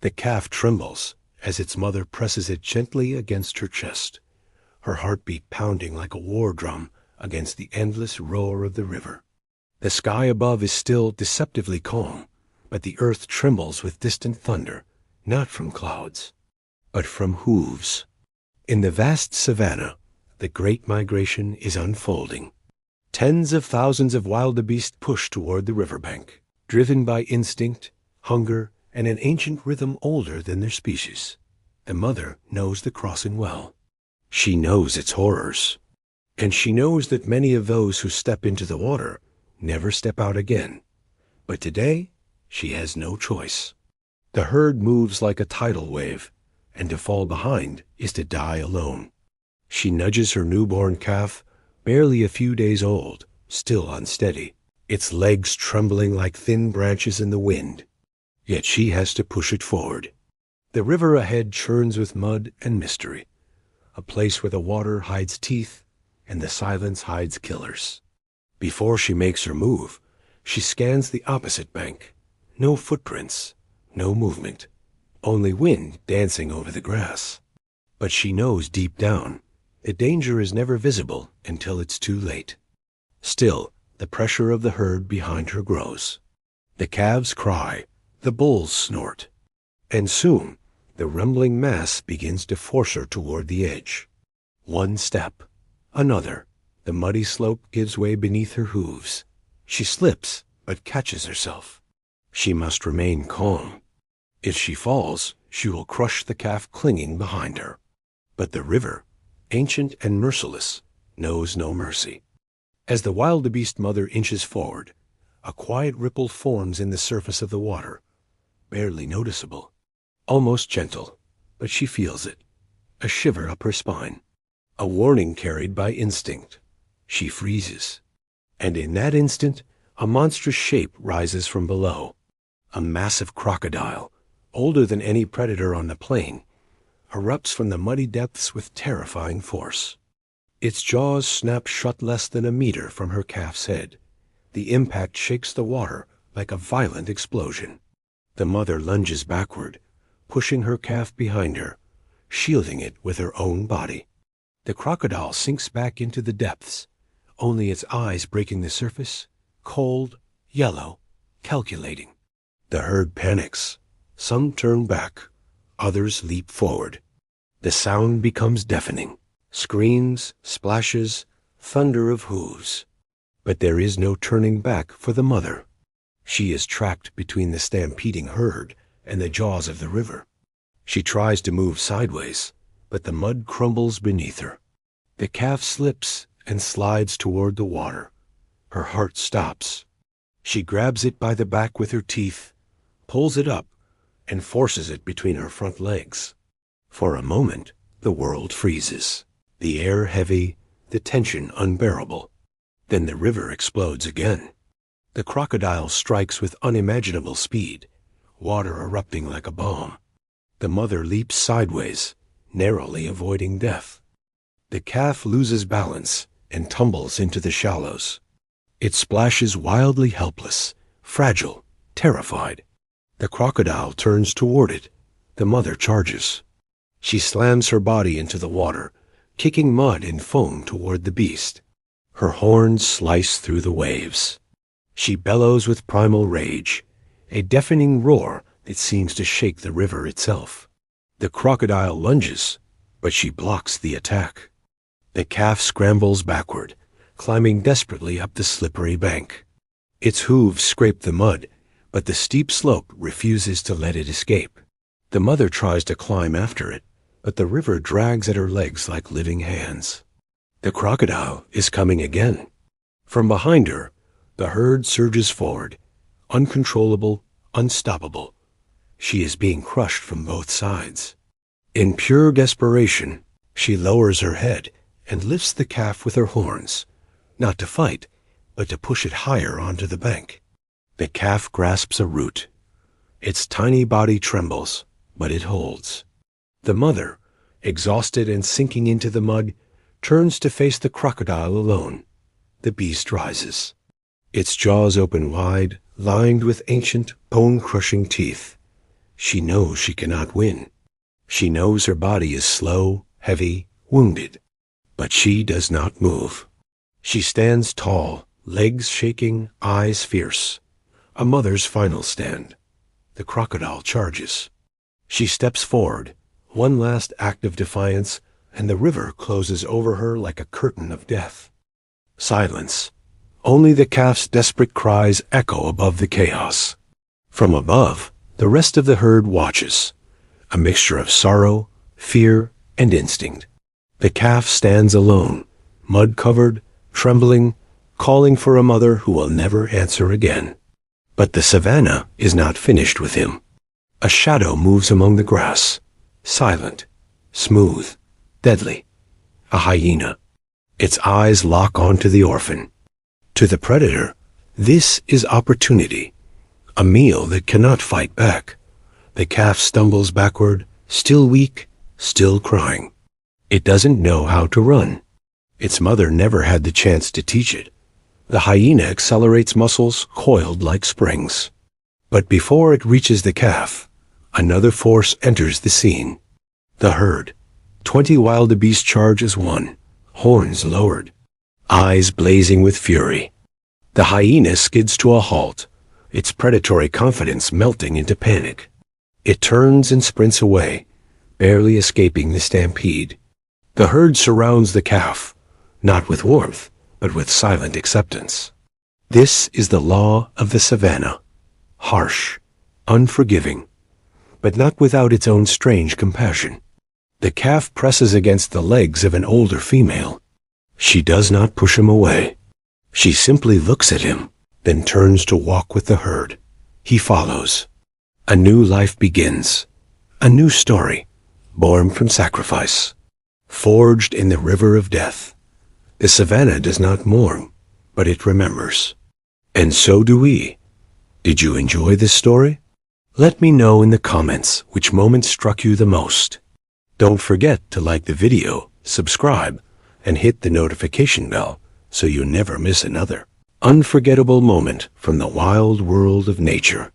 The calf trembles as its mother presses it gently against her chest, her heartbeat pounding like a war drum against the endless roar of the river. The sky above is still deceptively calm, but the earth trembles with distant thunder, not from clouds, but from hooves. In the vast savanna, the great migration is unfolding. Tens of thousands of wildebeest push toward the riverbank, driven by instinct, hunger, and an ancient rhythm older than their species. The mother knows the crossing well. She knows its horrors. And she knows that many of those who step into the water never step out again. But today, she has no choice. The herd moves like a tidal wave, and to fall behind is to die alone. She nudges her newborn calf, barely a few days old, still unsteady, its legs trembling like thin branches in the wind. Yet she has to push it forward. The river ahead churns with mud and mystery, a place where the water hides teeth and the silence hides killers. Before she makes her move, she scans the opposite bank. No footprints, no movement, only wind dancing over the grass. But she knows deep down, the danger is never visible until it's too late. Still, the pressure of the herd behind her grows. The calves cry, the bulls snort, and soon the rumbling mass begins to force her toward the edge. One step, another, the muddy slope gives way beneath her hooves. She slips, but catches herself. She must remain calm. If she falls, she will crush the calf clinging behind her. But the river, ancient and merciless, knows no mercy. As the wildebeest mother inches forward, a quiet ripple forms in the surface of the water, barely noticeable, almost gentle, but she feels it, a shiver up her spine, a warning carried by instinct. She freezes, and in that instant, a monstrous shape rises from below, a massive crocodile, older than any predator on the plain, erupts from the muddy depths with terrifying force. Its jaws snap shut less than a meter from her calf's head. The impact shakes the water like a violent explosion. The mother lunges backward, pushing her calf behind her, shielding it with her own body. The crocodile sinks back into the depths, only its eyes breaking the surface, cold, yellow, calculating. The herd panics. Some turn back, others leap forward. The sound becomes deafening. Screams, splashes, thunder of hooves. But there is no turning back for the mother. She is trapped between the stampeding herd and the jaws of the river. She tries to move sideways, but the mud crumbles beneath her. The calf slips and slides toward the water. Her heart stops. She grabs it by the back with her teeth, pulls it up, and forces it between her front legs. For a moment, the world freezes, the air heavy, the tension unbearable. Then the river explodes again. The crocodile strikes with unimaginable speed, water erupting like a bomb. The mother leaps sideways, narrowly avoiding death. The calf loses balance and tumbles into the shallows. It splashes wildly helpless, fragile, terrified. The crocodile turns toward it. The mother charges. She slams her body into the water, kicking mud and foam toward the beast. Her horns slice through the waves. She bellows with primal rage, a deafening roar that seems to shake the river itself. The crocodile lunges, but she blocks the attack. The calf scrambles backward, climbing desperately up the slippery bank. Its hooves scrape the mud, but the steep slope refuses to let it escape. The mother tries to climb after it, but the river drags at her legs like living hands. The crocodile is coming again. From behind her, the herd surges forward, uncontrollable, unstoppable. She is being crushed from both sides. In pure desperation, she lowers her head and lifts the calf with her horns, not to fight, but to push it higher onto the bank. The calf grasps a root. Its tiny body trembles, but it holds. The mother, exhausted and sinking into the mud, turns to face the crocodile alone. The beast rises. Its jaws open wide, lined with ancient, bone-crushing teeth. She knows she cannot win. She knows her body is slow, heavy, wounded. But she does not move. She stands tall, legs shaking, eyes fierce. A mother's final stand. The crocodile charges. She steps forward, one last act of defiance, and the river closes over her like a curtain of death. Silence. Only the calf's desperate cries echo above the chaos. From above, the rest of the herd watches, a mixture of sorrow, fear, and instinct. The calf stands alone, mud-covered, trembling, calling for a mother who will never answer again. But the savannah is not finished with him. A shadow moves among the grass, silent, smooth, deadly. A hyena. Its eyes lock onto the orphan. To the predator, this is opportunity, a meal that cannot fight back. The calf stumbles backward, still weak, still crying. It doesn't know how to run. Its mother never had the chance to teach it. The hyena accelerates muscles coiled like springs. But before it reaches the calf, another force enters the scene. The herd. 20 wildebeest charge as one, horns lowered, eyes blazing with fury. The hyena skids to a halt, its predatory confidence melting into panic. It turns and sprints away, barely escaping the stampede. The herd surrounds the calf, not with warmth, but with silent acceptance. This is the law of the savannah. Harsh, unforgiving, but not without its own strange compassion. The calf presses against the legs of an older female. She does not push him away. She simply looks at him, then turns to walk with the herd. He follows. A new life begins. A new story, born from sacrifice. Forged in the river of death. The savannah does not mourn, but it remembers. And so do we. Did you enjoy this story? Let me know in the comments which moment struck you the most. Don't forget to like the video, subscribe, and hit the notification bell so you never miss another unforgettable moment from the wild world of nature.